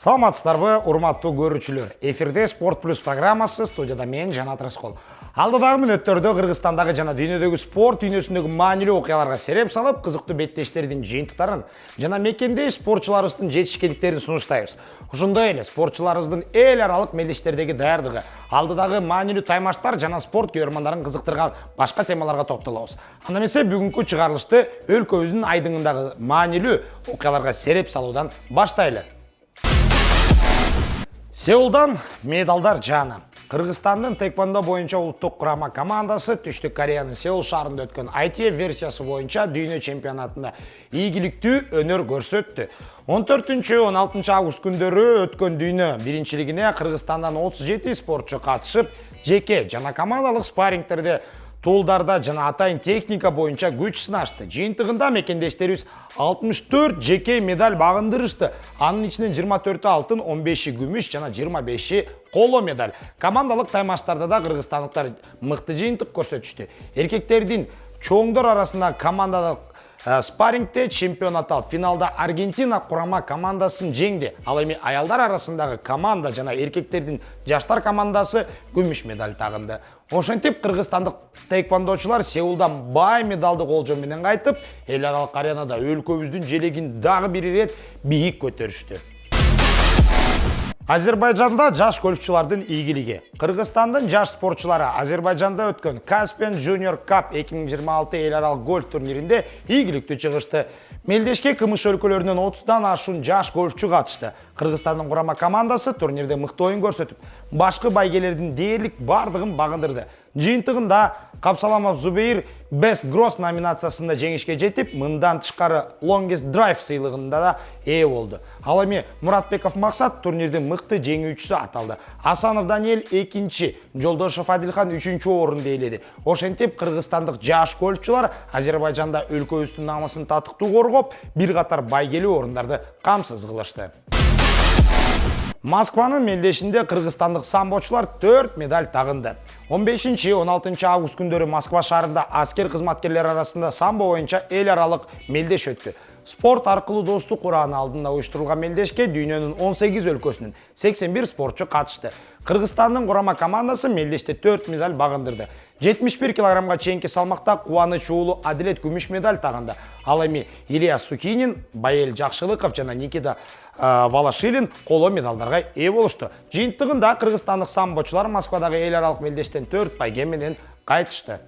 Саламатсыздарбы, урматтуу көрүүчүлөр. Эфирде Спорт Плюс программасы, студияда мен Жанат Рыскол. Алдыдагы мүнөттөрдө Кыргызстандагы жана дүйнөдөгү спорт дүйнөсүндөгү маанилүү окуяларга сереп салып, кызыктуу беттештердин жыйынтыктарын жана мекендеш спортчуларыбыздын жетишкендиктерин сунуштайбыз. Ошондой эле спортчуларыбыздын эл аралык мелдештердеги даярдыгы, алдыдагы маанилүү таймаштар жана спорт көрөрмандарын кызыктырган башка темаларга токтолобуз. Анда эмесе бүгүнкү чыгарылышты өлкөбүздүн айдыңындагы маанилүү окуяларга сереп салуудан баштайлы. Сеулдан медалдар жааны. Кыргызстандын тэквондо боюнча улуттук курама командасы Түштүк Кореянын Сеул шаарында өткөн ITF версиясы боюнча дүйнө чемпионатында ийгиликтүү өнөр көрсөттү. 14-16 август күндөрү өткөн дүйнө биринчилигине Кыргызстандан 37 спортчу катышып, жеке жана командалык спаррингтерде туулдарда жана атайын техника боюнча күч сынашты. Жыйынтыгында мекендештерибиз 64 жеке медаль багындырышты. Анын ичинен 24 алтын, 15 күмүш жана 25 коло медаль. Командалык таймаштарда да кыргызстандыктар мыкты жыйынтык көрсөтүштү. Эркектердин чоңдор арасындагы командалык спаррингте чемпионат алып, финалда Аргентина курама командасын жеңди. Ал эми аялдар арасындагы команда жана эркектердин жаштар командасы күмүш медаль тагынды. Ошентип кыргызстандык тэквондочулар Сеулдан бай медалды колжоо менен кайтып, эл аралык аренада өлкөбүздүн желегин дагы бир ирет бийик көтөрүштү. Азербайжанда жаш гольфчулардын ийгилиги. Кыргызстандын жаш спортчулары Азербайжанда өткөн Caspian Junior Cup 2026 эл аралык гольф турниринде ийгиликтүү чыгышты. Мелдешке КМШ өлкөлөрүнөн 30дан ашуун жаш гольфчу катышты. Кыргызстандын курама командасы турнирде мыкты оюн көрсөтүп, башкы байгелердин дээрлик бардыгын багындырды. Жыйынтыгында Капсаламов Зубейир Best Gross номинациясында жеңишке жетип, мындан тышкары Longest Drive сыйлыгында да ээ болду. Ал эми Муратбеков Максат турнирдин мыкты жеңүүчүсү аталды. Асанов Даниэль 2-чи, Жолдошов Адилхан 3-чү орунду ээледи. Ошентип кыргызстандык жаш гольфчулар Азербайжанда өлкөбүздүн намысын татыктуу коргоп, бир катар байгелүү орундарды камсыз кылышты. Москванын мелдешинде кыргызстандык самбочулар 4 медаль тагынды. 15-16 август күндөрү Москва шаарында аскер кызматкерлери арасында самбо боюнча эл аралык мелдеш өттү. Спорт аркылуу достук урааны алдында уюштурулган мелдешке дүйнөнүн 18 өлкөсүнүн 81 спортчу катышты. Кыргызстандын курама командасы мелдеште 4 медаль багындырды. 71 килограммга чейинки салмакта Кубаныч уулу Адилет күмүш медаль тагынды. Ал эми Илья Сукинин, Баэль Жакшылыков жана Никита Валашилин коло медалдарга ээ болушту. Жыйынтыгында кыргызстандык самбочулар Москвадагы эл аралык мелдештен 4 байге менен кайтышты.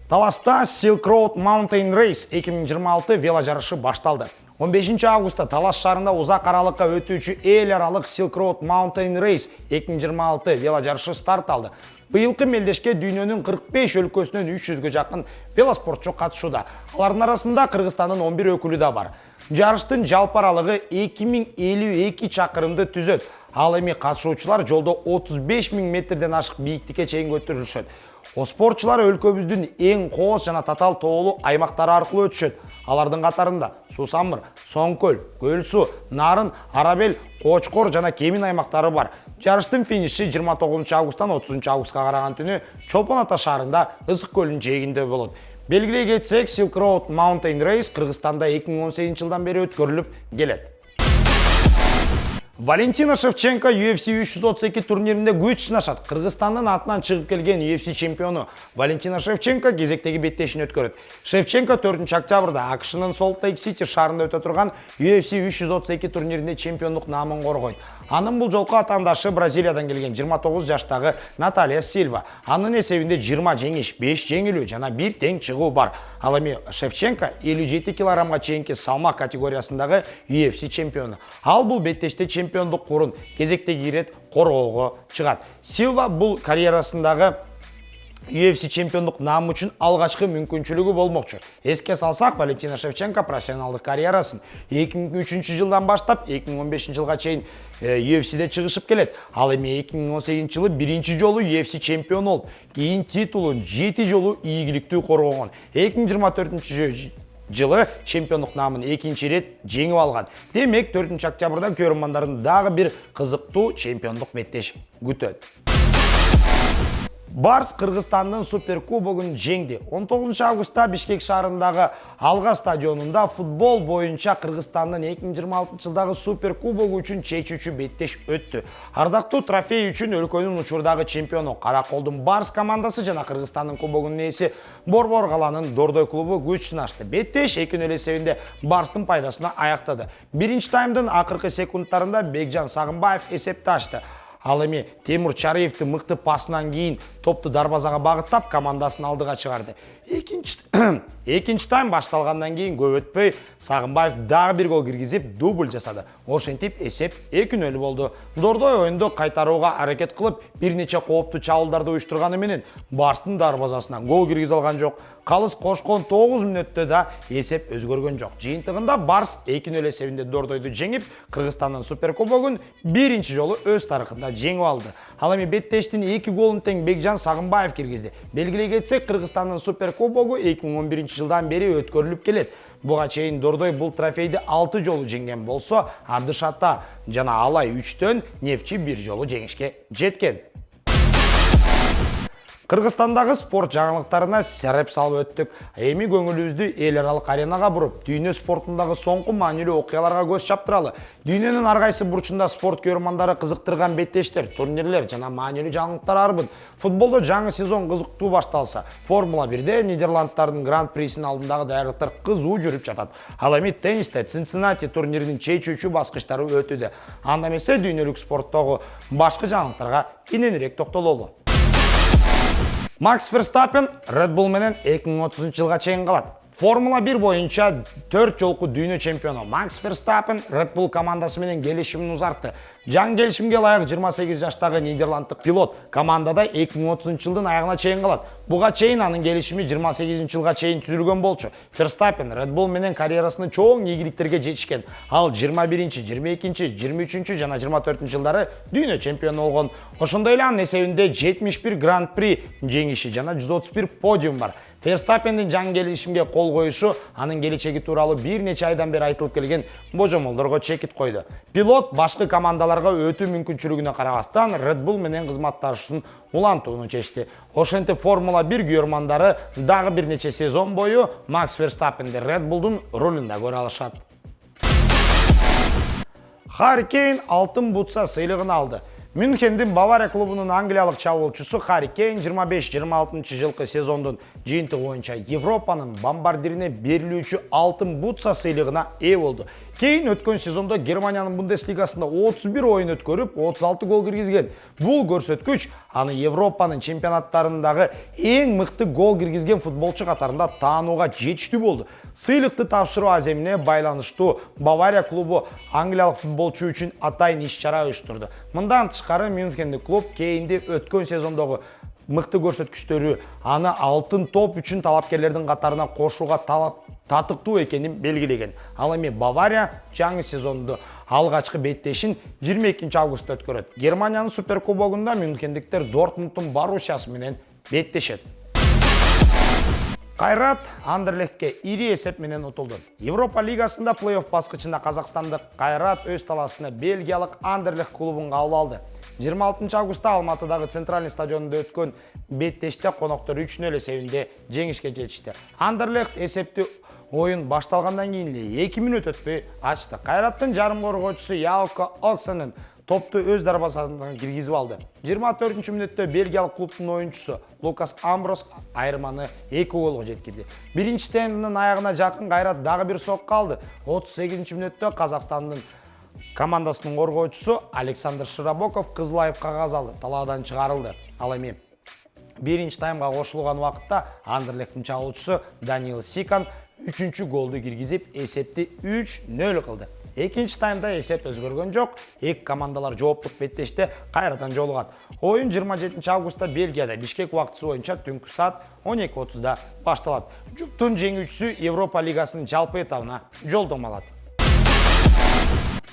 Таласта Silk Road Mountain Race 2026 вело жарышы башталды. 15 августта Талас шаарында узак аралыкка өтүүчү эл аралык Silk Road Mountain Race 2026 вело жарышы старт алды. Быйылкы мелдешке дүйнөнүн 45 өлкөсүнөн 300гө жакын велоспортчу катышууда. Алардын арасында Кыргызстандын 11 өкүлү да бар. Жарыштын жалпы аралыгы 2052 чакырымды түзөт. Ал эми катышуучулар жолдо 35 000 метрден ашык бийиктикке чейин көтөрүлүшөт. Спортчулар өлкөбүздүн эң кооз жана татаал тоолуу аймактары аркылуу өтүшөт. Алардын катарында Сусамыр, Соңкөл, Көл суу, Нарын, Арабел, Кочкор жана Кемин аймактары бар. Жарыштын финиши 29 августтан 30 августка караган түнү Чолпон Ата шаарында Ысык көлүнүн жээгинде болот. Белгилей кетсек, Silk Road Mountain Race Кыргызстанда 2018 жылдан бери өткөрүлүп келет. Валентина Шевченко UFC 332 турниринде күч сынашат. Кыргызстандын атынан чыгып келген UFC чемпиону Валентина Шевченко кезектеги беттешин өткөрөт. Шевченко 4 октябрда АКШнын Солт Лейк Сити шаарында өтө турган UFC 332 турниринде чемпиондук наамын коргойт. Анын бул жолку атаандашы Бразилиядан келген 29 жаштагы Наталья Сильва. Анын эсебинде 20 жеңиш, 5 жеңилүү жана 1 тең чыгуу бар. Ал эми Шевченко 57 килограммга чейинки салмак категориясындагы UFC чемпиону. Ал бул беттеште чемпиондук курун кезектеги ирет коргоого чыгат. Силва бул карьерасындагы UFC чемпиондук наамы үчүн алгачкы мүмкүнчүлүгү болмокчу. Эске салсак, Валентина Шевченко профессионалдык карьерасын 2003 жылдан баштап 2015 жылга чейин UFC'де чыгышып келет. Ал эми 2018 жылы биринчи жолу UFC чемпиону болуп, кийин титулун 7 жолу ийгиликтүү коргогон. 2024 жылы чемпиондук наамын экинчи ирет жеңип алган. Демек 4 октябрда көрөрмандардын дагы бир кызыктуу чемпиондук беттеш күтөт. Барс Кыргызстандын суперкубогун жеңди. 19 августта Бишкек шаарындагы Алга стадионунда футбол боюнча Кыргызстандын 2026 жылдагы суперкубогу үчүн чечүүчү беттеш өттү. Ардактуу трофей үчүн өлкөнүн учурдагы чемпиону Караколдун Барс командасы жана Кыргызстандын кубогунун ээси Борбор каланын Дордой клубу күч сынашты. Беттеш 2-0 эсебинде Барстын пайдасына аяктады. Биринчи таймдын акыркы секундтарында Бекжан Сагынбаев эсепти ачты. Ал эми Темур Чариевдин мыкты пасынан кийин топту дарбазага багыттап командасын алдыга чыгарды. Экинчи тайм башталгандан кийин көп өтпөй Сагынбаев дагы бир гол киргизип дубль жасады. Ошентип эсеп 2-0 болду. Дордой оюнду кайтарууга аракет кылып, бир нече кооптуу чабуулдарды уюштурганы менен Барстын дарбазасынан гол киргизе алган жок. Калыс кошкон 9 мүнөттө да эсеп өзгөргөн жок. Жыйынтыгында Барс 2-0 эсебинде Дордойду жеңип, Кыргызстандын суперкубогун биринчи жолу өз тарыхында жеңип алды. Ал эми беттештин 2 голун тең Бекжан Сагынбаев киргизди. Белгилей кетсек, Кыргызстандын суперкубогу 2011 жылдан бери өткөрүлүп келет. Буга чейин Дордой бул трофейди 6 жолу жеңген болсо, Абдышата жана Алай 3төн, Нефчи 1 жолу жеңишке жеткен. Кыргызстандагы спорт жаңылыктарына сереп салып өттүк. Эми көңүлүбүздү эл аралык аренага буруп, дүйнө спортундагы соңку маанилүү окуяларга көз чаптыралы. Дүйнөнүн ар кайсы бурчунда спорт көрөрмандары кызыктырган беттештер, турнирлер жана маанилүү жаңылыктар арбын. Футболдо жаңы сезон кызыктуу башталса, Формула 1де Нидерланддардын Гран-присинин алдындагы даярдыктар кызуу жүрүп жатат. Ал эми теннисте Цинциннати турниринин чечүүчү баскычтары өтүүдө. Анда эмесе дүйнөлүк спорттогу башка жаңылыктарга кененирээк токтололу. Макс Ферстаппен Red Bull менен 2030 жылга чейин калат. Формула 1 боюнча 4 жолку дүйнө чемпиону Макс Ферстаппен Red Bull командасы менен келишимин узартты. Жаңы келишимге ылайык 28 жаштагы нидерланддык пилот командада 2030 жылдын аягына чейин калат. Буга чейин анын келишими 28 жылга чейин түзүлгөн болчу. Ферстаппен Red Bull менен карьерасынын чоң ийгиликтерге жетишкен. Ал 21, 22, 23 жана 24 жылдары дүйнө чемпиону болгон. Ошондой эле анын эсебинде 71 Гран-при жеңиши жана 131 подиум бар. Ферстаппендин жаңы келишимге кол коюшу анын келечеги тууралуу бир нече айдан бери айтылып келген божомолдорго чекит койду. Пилот башкы командаларга өтүү мүмкүнчүлүгүнө карабастан Red Bull менен кызматташуусун улантууну чечти. Ошентип Формула 1 көрөрмандары дагы бир нече сезон бою Макс Ферстаппенди Red Bull'дун ролунда көрө алышат. Харри Кейн алтын бутса сыйлыгын алды. Мюнхендин Бавария клубунун англиялык чабуулчусу Харри Кейн 25-26 жылкы сезондун жыйынтыгы боюнча Европанын бомбардирине берилүүчү алтын бутса сыйлыгына ээ болду. Кейн өткөн сезондо Германиянын Бундеслигасында 31 оюн өткөрүп, 36 гол киргизген. Бул көрсөткүч аны Европанын чемпионаттарындагы эң мыкты гол киргизген футболчу катарында таанууга жетиштүү болду. Сыйлыкты тапшыруу аземине байланыштуу Бавария клубу англиялык футболчу үчүн атайын иш-чара уюштурду. Мындан тышкары Мюнхендик клуб Кейнди өткөн сезондогу мыкты көрсөткүчтөрү аны алтын топ үчүн талапкерлердин катарына кошууга татыктуу экенин белгилеген. Ал эми Бавария жаңы сезонду алгачкы беттешин 22 августта өткөрөт. Германиянын суперкубогунда мюнхендиктер Дортмундтун Боруссиясы менен беттешет. Кайрат Андерлехтке ири эсеп менен утулду. Европа лигасында плей-офф баскычында казакстандык Кайрат өз талаасына бельгиялык Андерлехт клубун кабыл алды. 26 августта Алматыдагы Центральный стадионунда өткөн беттеште коноктор 3-0 эсебинде жеңишке жетишти. Андерлехт эсепти оюн башталгандан кийин эле 2 мүнөт өтпөй ачты. Кайраттын жарым коргоочусу Ялко Оксенен топту өз дарбазасына киргизип алды. 24-мүнөттө бельгиялык клубтун оюнчусу Лукас Амброс айырманы 2 голго жеткирди. Биринчи таймдын аягына жакын Кайрат дагы бир сокко алды. 38-мүнөттө Казакстандын командасынын коргоочусу Александр Широбоков кызыл айып кагаз алды, талаадан чыгарылды. Ал эми биринчи таймга кошулган убакытта Андерлехттин чабуулчусу Даниил Сикан 3-чү голду киргизип, эсепти 3-0 кылды. Экинчи таймда эсеп өзгөргөн жок. Эки командалар жооптук беттеште кайрадан жолугат. Оюн 27 августта Бельгияда Бишкек убактысы боюнча түнкү саат 12:30да башталат. Жуптун жеңүүчүсү Европа лигасынын жалпы этабына жолдомо алат.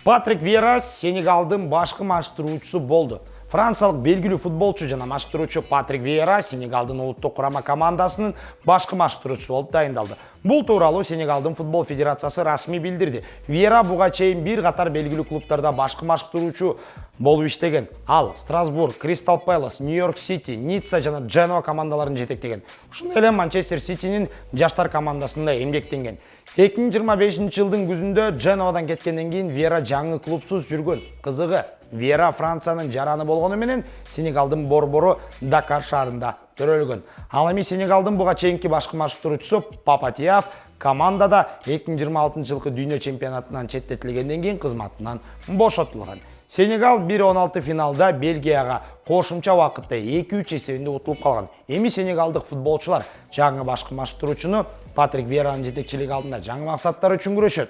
Патрик Виейра Сенегалдын башкы машыктыруучусу болду. Франциялык белгилүү футболчу жана машыктыруучу Патрик Виера Сенегалдын улуттук курама командасынын башкы машыктыруучусу болуп дайындалды. Бул тууралуу Сенегалдын футбол федерациясы расмий билдирди. Виера буга чейин бир катар белгилүү клубтарда башкы машыктыруучу болуп иштеген. Ал Страсбург, Кристал Пэлас, Нью-Йорк Сити, Ницца жана Дженуа командаларын жетектеген. Ушундай эле Манчестер Ситинин жаштар командасында эмгектенген. 2025 жылдын күзүндө Дженуадан кеткенден кийин Виера жаңы клубсуз жүргөн. Кызыгы, Виера Франциянын жараны болгону менен Сенегалдын борбору Дакар шаарында төрөлгөн. Ал эми Сенегалдын буга чейинки башкы машыктыруучусу Папа Тиаф командада 2026 жылкы дүйнө чемпионатынан четтетилгенден кийин кызматынан бошотулган. Сенегал 1-16 финалда Бельгияга кошумча убакытта 2-3 эсебинде утулуп калган. Эми сенегалдык футболчулар жаңы башкы машыктыруучуну Патрик Виеранын жетекчилиги алдында жаңы максаттар үчүн күрөшөт.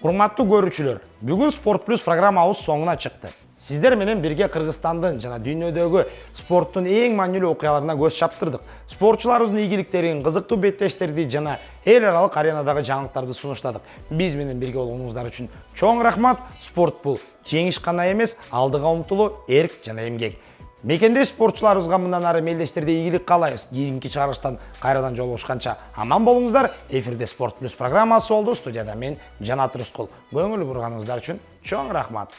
Урматтуу көрүүчүлөр, бүгүн Sport Plus программабыз соңуна чыкты. Сиздер менен бирге Кыргызстандын жана дүйнөдөгү спорттун эң маанилүү окуяларына көз чаптырдык. Спортчуларыбыздын ийгиликтерин, кызыктуу беттештерди жана эл аралык аренадагы жаңылыктарды сунуштадык. Биз менен бирге болгонуңуздар үчүн чоң рахмат. Спорт бул жеңиш гана эмес, алдыга умтулуу, эрк жана эмгек. Мекендеш спортчуларыбызга мындан ары мелдештерде ийгилик каалайбыз. Кийинки чыгарылыштан кайрадан жолугушканча аман болуңуздар. Эфирде Sport Plus программасы болду. Студияда мен Жанат Рыскул. Көңүл бурганыңыздар үчүн чоң рахмат.